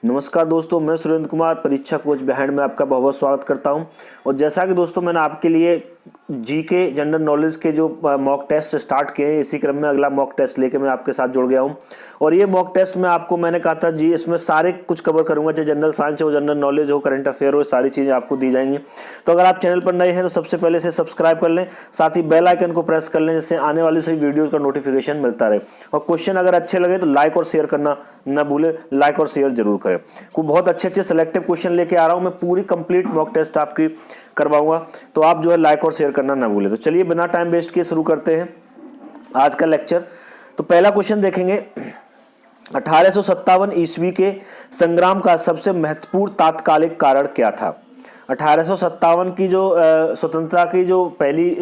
नमस्कार दोस्तों, मैं सुरेंद्र कुमार परीक्षा कोच बिहाइंड में आपका बहुत बहुत स्वागत करता हूं। और जैसा कि दोस्तों मैंने आपके लिए जीके जनरल नॉलेज के जो मॉक टेस्ट स्टार्ट किए हैं, इसी क्रम में अगला मॉक टेस्ट लेके मैं आपके साथ जुड़ गया हूं। और ये मॉक टेस्ट में आपको मैंने कहा था जी, इसमें सारे कुछ कवर करूंगा, चाहे जनरल साइंस हो, जनरल नॉलेज हो, करंट अफेयर हो, सारी चीज़ें आपको दी जाएंगी। तो अगर आप चैनल पर नए हैं तो सबसे पहले से सब्सक्राइब कर लें, साथ ही बेल आइकन को प्रेस कर लें, जिससे आने वाली सभी वीडियोज़ का नोटिफिकेशन मिलता रहे। और क्वेश्चन अगर अच्छे लगे तो लाइक और शेयर करना न भूलें, लाइक और शेयर जरूर करें। कुछ बहुत अच्छे सिलेक्टिव क्वेश्चन लेके आ रहा हूं मैं, पूरी कंप्लीट मॉक टेस्ट आपकी करवाऊंगा, तो आप जो है लाइक और शेयर करना ना भूलें। तो चलिए बिना टाइम वेस्ट किए शुरू करते हैं आज का लेक्चर। तो पहला क्वेश्चन देखेंगे, 1857 ईस्वी के संग्राम का सबसे महत्वपूर्ण तात्कालिक कारण क्या था। 1857 की जो स्वतंत्रता की जो पहली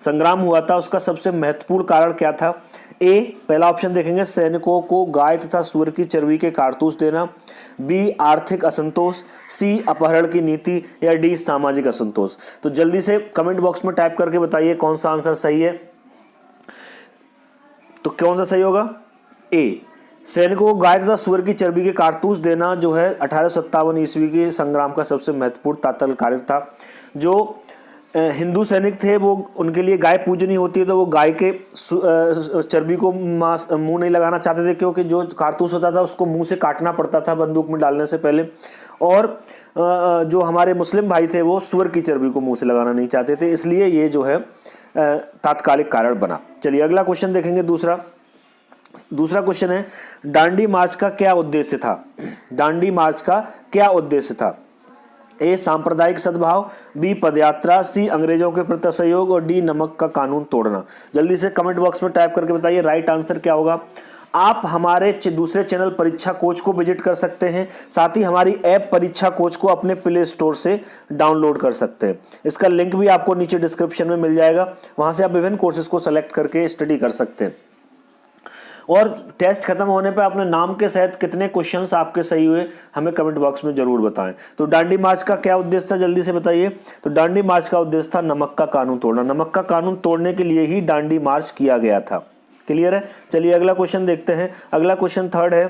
संग्राम हुआ था, उसका सबसे महत्वपूर्ण कारण क्या था। ए, पहला ऑप्शन देखेंगे, सैनिकों को गाय तथा सूअर की चर्बी के कारतूस देना। बी, आर्थिक असंतोष। सी, अपहरण की नीति। या डी, सामाजिक असंतोष। तो जल्दी से कमेंट बॉक्स में टाइप करके बताइए कौन सा आंसर सही है। तो कौन सा सही होगा? ए, सैनिकों को गाय तथा सूअर की चर्बी के कारतूस देना जो है 1857 ईस्वी के संग्राम का सबसे महत्वपूर्ण तात्कालिक कार्य था। जो हिंदू सैनिक थे वो, उनके लिए गाय पूजनीय होती है, तो वो गाय के चर्बी को मुंह नहीं लगाना चाहते थे, क्योंकि जो कारतूस होता था उसको मुंह से काटना पड़ता था बंदूक में डालने से पहले। और जो हमारे मुस्लिम भाई थे वो सूअर की चर्बी को मुंह से लगाना नहीं चाहते थे, इसलिए ये जो है तात्कालिक कारण बना। चलिए अगला क्वेश्चन देखेंगे। दूसरा क्वेश्चन है, दांडी मार्च का क्या उद्देश्य था। दांडी मार्च का क्या उद्देश्य था। ए, सांप्रदायिक सद्भाव। बी, पदयात्रा। सी, अंग्रेजों के प्रति असहयोग। और डी, नमक का कानून तोड़ना। जल्दी से कमेंट बॉक्स में टाइप करके बताइए राइट आंसर क्या होगा। आप हमारे दूसरे चैनल परीक्षा कोच को विजिट कर सकते हैं, साथ ही हमारी ऐप परीक्षा कोच को अपने प्ले स्टोर से डाउनलोड कर सकते हैं। इसका लिंक भी आपको नीचे डिस्क्रिप्शन में मिल जाएगा, वहां से आप विभिन्न कोर्सेज को सेलेक्ट करके स्टडी कर सकते हैं। और टेस्ट खत्म होने पर अपने नाम के सहित कितने क्वेश्चंस आपके सही हुए हमें कमेंट बॉक्स में जरूर बताएं। तो दांडी मार्च का क्या उद्देश्य था, जल्दी से बताइए। तो दांडी मार्च का उद्देश्य था नमक का कानून तोड़ना। नमक का कानून तोड़ने के लिए ही दांडी मार्च किया गया था। क्लियर है। चलिए अगला क्वेश्चन देखते हैं। अगला क्वेश्चन थर्ड है,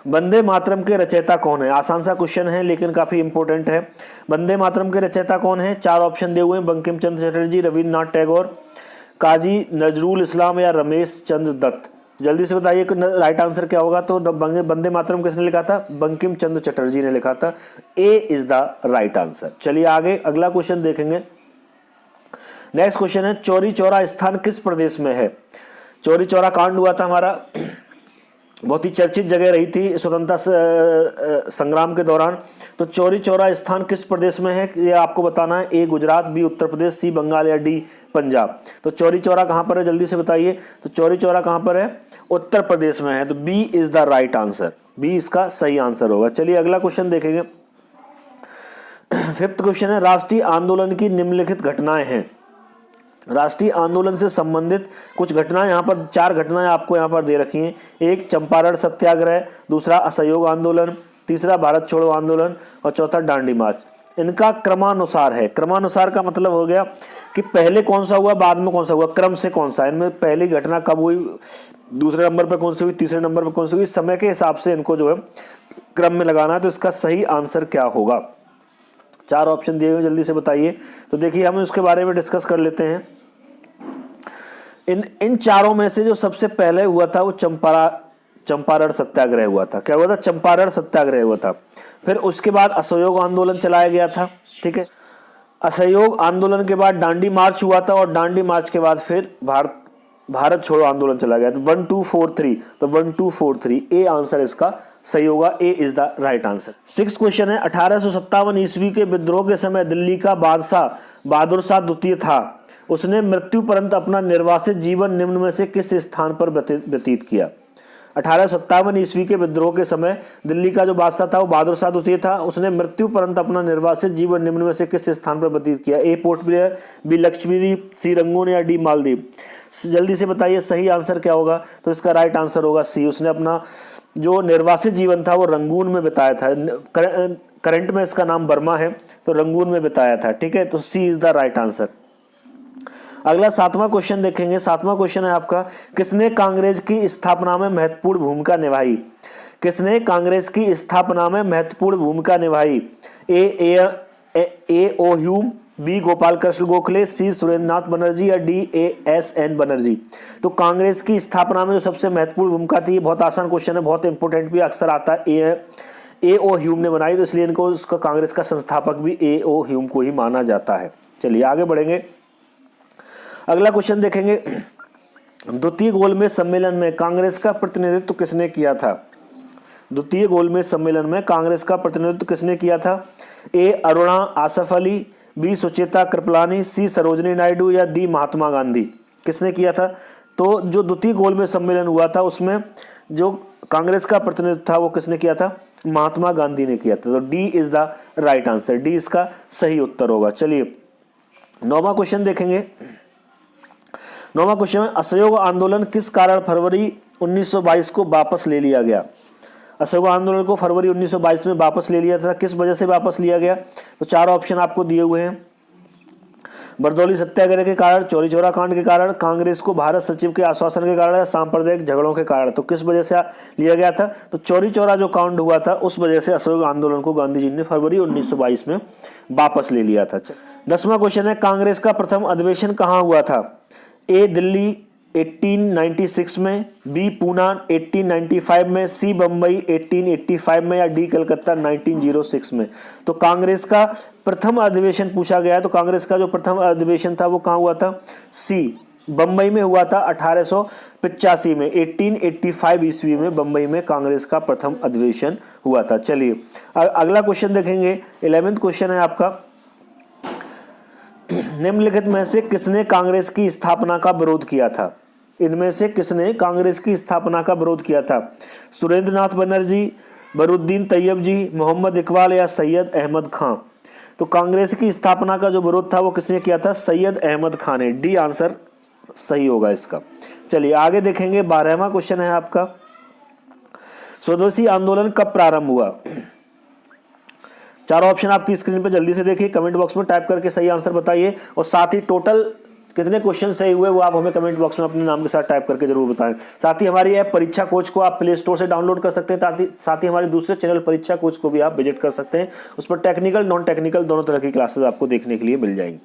वंदे मातरम के रचयिता कौन है। आसान सा क्वेश्चन है लेकिन काफी इंपॉर्टेंट है। वंदे मातरम के रचयिता कौन है। चार ऑप्शन दिए हुए हैं, बंकिम चंद्र चटर्जी, रविन्द्रनाथ टैगोर, काजी नजरुल इस्लाम या रमेश चंद्र दत्त। जल्दी से बताइए कि राइट आंसर क्या होगा। तो वंदे मातरम किसने लिखा था? बंकिम चंद्र चटर्जी ने लिखा था। ए इज द राइट आंसर। चलिए आगे अगला क्वेश्चन देखेंगे। नेक्स्ट क्वेश्चन है, चौरी चौरा स्थान किस प्रदेश में है। चौरी चौरा कांड हुआ था हमारा, बहुत ही चर्चित जगह रही थी स्वतंत्रता संग्राम के दौरान। तो चौरी चौरा स्थान किस प्रदेश में है ये आपको बताना है। ए, गुजरात। बी, उत्तर प्रदेश। सी, बंगाल। या डी, पंजाब। तो चौरी चौरा कहां पर है, जल्दी से बताइए। तो चौरी चौरा कहां पर है? उत्तर प्रदेश में है। तो B is the right answer. B इसका सही आंसर होगा। चलिए अगला क्वेश्चन देखेंगे। फिफ्थ क्वेश्चन है, राष्ट्रीय आंदोलन की निम्नलिखित घटनाएं हैं। राष्ट्रीय आंदोलन से संबंधित कुछ घटनाएं, यहाँ पर चार घटनाएं आपको यहाँ पर दे रखी हैं। एक, चंपारण सत्याग्रह। दूसरा, असहयोग आंदोलन। तीसरा, भारत छोड़ो आंदोलन। और चौथा, दांडी मार्च। इनका क्रमानुसार है। क्रमानुसार का मतलब हो गया कि पहले कौन सा हुआ, बाद में कौन सा हुआ, क्रम से कौन सा। इनमें पहली घटना कब हुई, दूसरे नंबर पर कौन सी हुई, तीसरे नंबर पर कौन सी हुई, समय के हिसाब से इनको जो है क्रम में लगाना है। तो इसका सही आंसर क्या होगा। चार ऑप्शन दिए हुए, जल्दी से बताइए। तो देखिए हम उसके बारे में डिस्कस कर लेते हैं। इन चारों में से जो सबसे पहले हुआ था वो चंपारण सत्याग्रह हुआ था। क्या हुआ था? चंपारण सत्याग्रह हुआ था। फिर उसके बाद असहयोग आंदोलन चलाया गया था। ठीक है। असहयोग आंदोलन के बाद दांडी मार्च हुआ था, और दांडी मार्च के बाद फिर भारत छोड़ो आंदोलन चला गया था। 1 2 4 3। तो 1 2 4 3 ए आंसर इसका सही होगा। A is the right answer. Six question है, 1857 ईस्वी के विद्रोह के समय दिल्ली का बादशाह बहादुर शाह द्वितीय था। उसने मृत्यु पर्यंत अपना निर्वासित जीवन निम्न में से किस स्थान पर व्यतीत किया। 1857 ईस्वी के विद्रोह के समय दिल्ली का जो बादशाह था वो बहादुर शाह द्वितीय था। उसने मृत्यु पर्यंत अपना निर्वासित जीवन निम्न में से किस स्थान पर व्यतीत किया। ए, पोर्ट ब्लेयर। बी, लक्षद्वीप। सी, रंगून। या डी, मालदीव। जल्दी से बताइए सही आंसर क्या होगा। तो इसका राइट आंसर होगा सी। उसने अपना जो निर्वासित जीवन था वो रंगून में बिताया था। करंट में इसका नाम बर्मा है, तो रंगून में बिताया था। ठीक है। तो सी इज द राइट आंसर। अगला 7वां क्वेश्चन देखेंगे। 7वां क्वेश्चन है आपका, किसने कांग्रेस की स्थापना में महत्वपूर्ण भूमिका निभाई? किसने कांग्रेस की स्थापना में महत्वपूर्ण भूमिका निभाई? A O Hume, B Gopal Krishna Gokhale, C Surendranath Banerjee या डी एस एन बनर्जी। तो कांग्रेस की स्थापना में जो सबसे महत्वपूर्ण भूमिका थी, बहुत आसान क्वेश्चन है, बहुत इंपॉर्टेंट भी अक्सर आता है, ए ओ ह्यूम ने बनाई, तो इसलिए इनको उसका कांग्रेस का संस्थापक भी ए ओ ह्यूम को ही माना जाता है। चलिए आगे बढ़ेंगे। अगला क्वेश्चन देखेंगे, द्वितीय गोलमेज सम्मेलन में कांग्रेस का प्रतिनिधित्व किसने किया था? द्वितीय गोलमेज सम्मेलन में कांग्रेस का प्रतिनिधित्व किसने किया था? ए अरुणा आसफ अली, बी सुचेता कृपलानी, सी सरोजनी नायडू या डी महात्मा गांधी। किसने किया था? तो जो द्वितीय गोलमेज सम्मेलन हुआ था उसमें जो कांग्रेस का प्रतिनिधित्व था वो किसने किया था? महात्मा गांधी ने किया था। तो D is the right answer, D इसका सही उत्तर होगा। चलिए 9वां क्वेश्चन देखेंगे। 9वां क्वेश्चन है, असहयोग आंदोलन किस कारण फरवरी 1922 को वापस ले लिया गया? असहयोग आंदोलन को फरवरी 1922 में वापस ले लिया था, किस वजह से वापस लिया गया? तो 4 ऑप्शन आपको दिए हुए हैं। बरदौली सत्याग्रह के कारण, चौरी चौरा कांड के कारण, कांग्रेस को भारत सचिव के आश्वासन के कारण या सांप्रदायिक झगड़ों के कारण। तो किस वजह से लिया गया था? तो चौरी चौरा जो कांड हुआ था उस वजह से असहयोग आंदोलन को गांधी जी ने फरवरी 1922 में वापस ले लिया था। 10वां क्वेश्चन है, कांग्रेस का प्रथम अधिवेशन कहाँ हुआ था? ए दिल्ली 1896 में, बी पूना 1895 में, सी बम्बई 1885 में या डी कलकत्ता 1906 में। तो कांग्रेस का प्रथम अधिवेशन पूछा गया है, तो कांग्रेस का जो प्रथम अधिवेशन था वो कहाँ हुआ था? सी बम्बई में हुआ था 1885 में, 1885 ईस्वी में बम्बई में कांग्रेस का प्रथम अधिवेशन हुआ था। चलिए अगला क्वेश्चन देखेंगे। 11वां क्वेश्चन है आपका, निम्नलिखित में से किसने कांग्रेस की स्थापना का विरोध किया था? इनमें से किसने कांग्रेस की स्थापना का विरोध किया था? सुरेंद्रनाथ बनर्जी, बरुद्दीन तैयब जी, मोहम्मद इकबाल या सैयद अहमद खां। तो कांग्रेस की स्थापना का जो विरोध था वो किसने किया था? सैयद अहमद खान ने। डी आंसर सही होगा इसका। चलिए आगे देखेंगे। 12वां क्वेश्चन है आपका, स्वदेशी आंदोलन कब प्रारंभ हुआ? 4 ऑप्शन आपकी स्क्रीन पे जल्दी से देखिए, कमेंट बॉक्स में टाइप करके सही आंसर बताइए, और साथ ही टोटल कितने क्वेश्चन सही हुए वो आप हमें कमेंट बॉक्स में अपने नाम के साथ टाइप करके जरूर बताएं। साथ ही हमारी ऐप परीक्षा कोच को आप प्ले स्टोर से डाउनलोड कर सकते हैं, साथ ही हमारे दूसरे चैनल परीक्षा कोच को भी आप विजिट कर सकते हैं। उस पर टेक्निकल नॉन टेक्निकल दोनों तरह की क्लासेस आपको देखने के लिए मिल जाएंगी।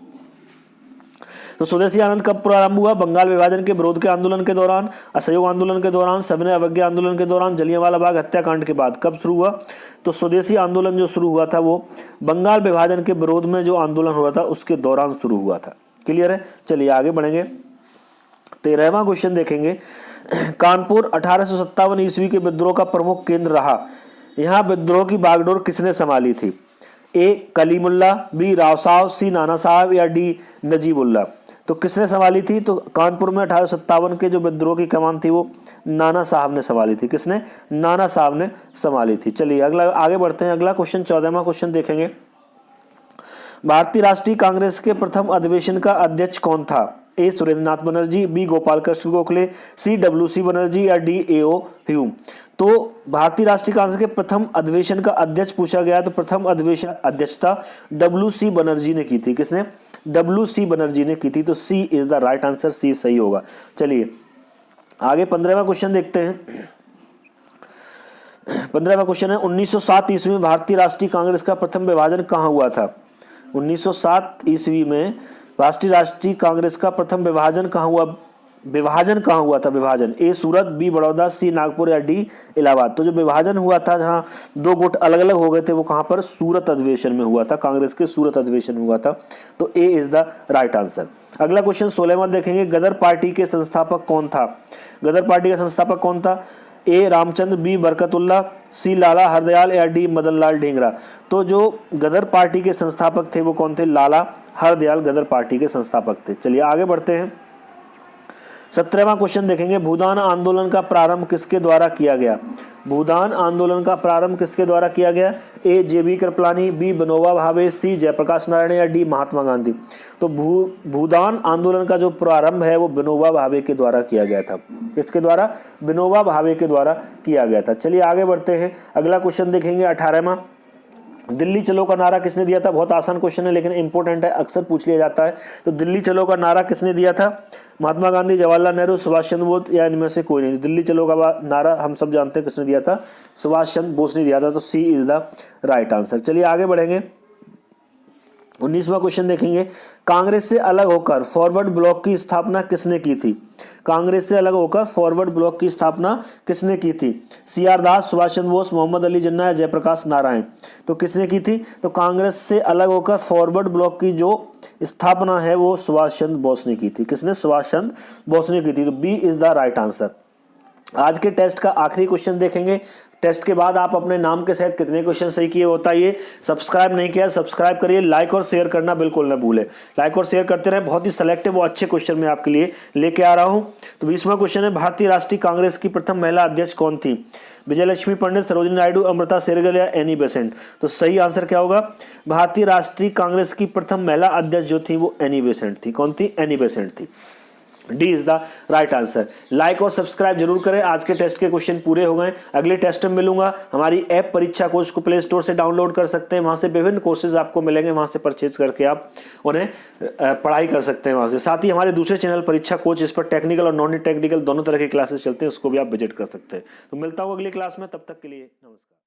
तो स्वदेशी आंदोलन कब प्रारंभ हुआ? बंगाल विभाजन के विरोध के आंदोलन के दौरान, असहयोग आंदोलन के दौरान, सविनय अवज्ञा आंदोलन के दौरान, जलियांवाला बाग हत्याकांड के बाद। कब शुरू हुआ? तो स्वदेशी आंदोलन जो शुरू हुआ था वो बंगाल विभाजन के विरोध में जो आंदोलन हुआ था उसके दौरान शुरू हुआ था। क्लियर है? चलिए आगे बढ़ेंगे। 13वां क्वेश्चन देखेंगे। कानपुर 1857 ईस्वी के विद्रोह का प्रमुख केंद्र रहा, यहाँ विद्रोह की बागडोर किसने संभाली थी? ए कलीमुल्ला, बी राव साहब, सी नाना साहब या डी नजीबुल्ला। तो किसने संभाली थी? तो कानपुर में 1857 के जो विद्रोह की कमान थी वो नाना साहब ने संभाली थी। किसने? नाना साहब ने संभाली थी। चलिए अगला आगे बढ़ते हैं। अगला क्वेश्चन 14वां क्वेश्चन देखेंगे। भारतीय राष्ट्रीय कांग्रेस के प्रथम अधिवेशन का अध्यक्ष कौन था? ए सुरेंद्रनाथ बनर्जी, बी गोपाल कृष्ण गोखले, सी WC बनर्जी या डी AO ह्यूम। तो भारतीय राष्ट्रीय कांग्रेस के प्रथम अधिवेशन का अध्यक्ष पूछा गया, तो प्रथम अधिवेशन अध्यक्षता WC बनर्जी ने की थी। किसने? WC बनर्जी ने की थी। तो सी इज द राइट आंसर, सी सही होगा। चलिए आगे 15वां क्वेश्चन देखते हैं। 15वां क्वेश्चन है, 1907 ईस्वी में भारतीय राष्ट्रीय कांग्रेस का प्रथम विभाजन कहाँ हुआ था? 1907 ईस्वी में राष्ट्रीय कांग्रेस का प्रथम विभाजन कहाँ हुआ? विभाजन कहाँ हुआ था? विभाजन ए सूरत, बी बड़ौदा, सी नागपुर या डी इलाहाबाद। तो जो विभाजन हुआ था जहाँ 2 गुट अलग अलग हो गए थे वो कहाँ पर? सूरत अधिवेशन में हुआ था, कांग्रेस के सूरत अधिवेशन में हुआ था। तो ए इज द राइट आंसर। अगला क्वेश्चन 16वां देखेंगे। गदर पार्टी के संस्थापक कौन था? गदर पार्टी का संस्थापक कौन था? ए रामचंद्र, बी बरकतुल्ला, सी लाला हरदयाल या डी मदनलाल ढींगरा। तो जो गदर पार्टी के संस्थापक थे वो कौन थे? लाला हरदयाल गदर पार्टी के संस्थापक थे। चलिए आगे बढ़ते हैं। 17वां क्वेश्चन देखेंगे। भूदान आंदोलन का प्रारंभ किसके द्वारा किया गया? भूदान आंदोलन का प्रारंभ किसके द्वारा किया गया? ए JB कृपलानी, बी विनोबा भावे, सी जयप्रकाश नारायण या डी महात्मा गांधी। तो भूदान आंदोलन का जो प्रारंभ है वो विनोबा भावे के द्वारा किया गया था। किसके द्वारा? विनोबा भावे के द्वारा किया गया था। चलिए आगे बढ़ते हैं। अगला क्वेश्चन देखेंगे 18वां। दिल्ली चलो का नारा किसने दिया था? बहुत आसान क्वेश्चन है लेकिन इंपॉर्टेंट है, अक्सर पूछ लिया जाता है। तो दिल्ली चलो का नारा किसने दिया था? महात्मा गांधी, जवाहरलाल नेहरू, सुभाष चंद्र बोस या इनमें से कोई नहीं। दिल्ली चलो का नारा हम सब जानते हैं किसने दिया था, सुभाष चंद्र बोस ने दिया था। तो सी इज द राइट आंसर। चलिए आगे बढ़ेंगे। 19वां क्वेश्चन देखेंगे, कांग्रेस से अलग होकर फॉरवर्ड ब्लॉक की स्थापना किसने की थी? कांग्रेस से अलग होकर फॉरवर्ड ब्लॉक की स्थापना किसने की थी? सी आर दास, सुभाष चंद्र बोस, मोहम्मद अली जिन्ना या जयप्रकाश नारायण? तो किसने की थी? तो कांग्रेस से अलग होकर फॉरवर्ड ब्लॉक की जो स्थापना है वो सुभाष चंद्र बोस ने की थी। किसने? सुभाष चंद्र बोस ने की थी। तो B is the right answer. आज के टेस्ट का आखिरी क्वेश्चन देखेंगे। टेस्ट के बाद आप अपने नाम के साथ कितने क्वेश्चन सही किए बताइए। सब्सक्राइब नहीं किया सब्सक्राइब करिए, लाइक और शेयर करना बिल्कुल ना भूलें। लाइक और शेयर करते रहे, बहुत ही सेलेक्टिव और अच्छे क्वेश्चन मैं आपके लिए लेके आ रहा हूं। तो 20वां क्वेश्चन है, भारतीय राष्ट्रीय कांग्रेस की प्रथम महिला अध्यक्ष कौन थी? विजयलक्ष्मी पंडित, सरोजिनी नायडू, अमृता शेरगिल या एनी बेसेंट? तो सही आंसर क्या होगा? भारतीय राष्ट्रीय कांग्रेस की प्रथम महिला अध्यक्ष जो थी वो एनी बेसेंट थी। कौन थी? एनी बेसेंट थी। D is the right answer. Like और सब्सक्राइब जरूर करें। आज के टेस्ट के क्वेश्चन पूरे हो गए। अगले टेस्ट में मिलूंगा। हमारी ऐप परीक्षा कोच को प्ले स्टोर से डाउनलोड कर सकते हैं, वहां से विभिन्न कोर्सेज आपको मिलेंगे, वहां से परचेज करके आप उन्हें पढ़ाई कर सकते हैं वहां से। साथ ही हमारे दूसरे चैनल परीक्षा कोच, इस पर टेक्निकल और नॉन टेक्निकल दोनों तरह की क्लासेस चलते हैं, उसको भी आप विजिट कर सकते हैं। तो मिलता हूँ अगली क्लास में, तब तक के लिए नमस्कार।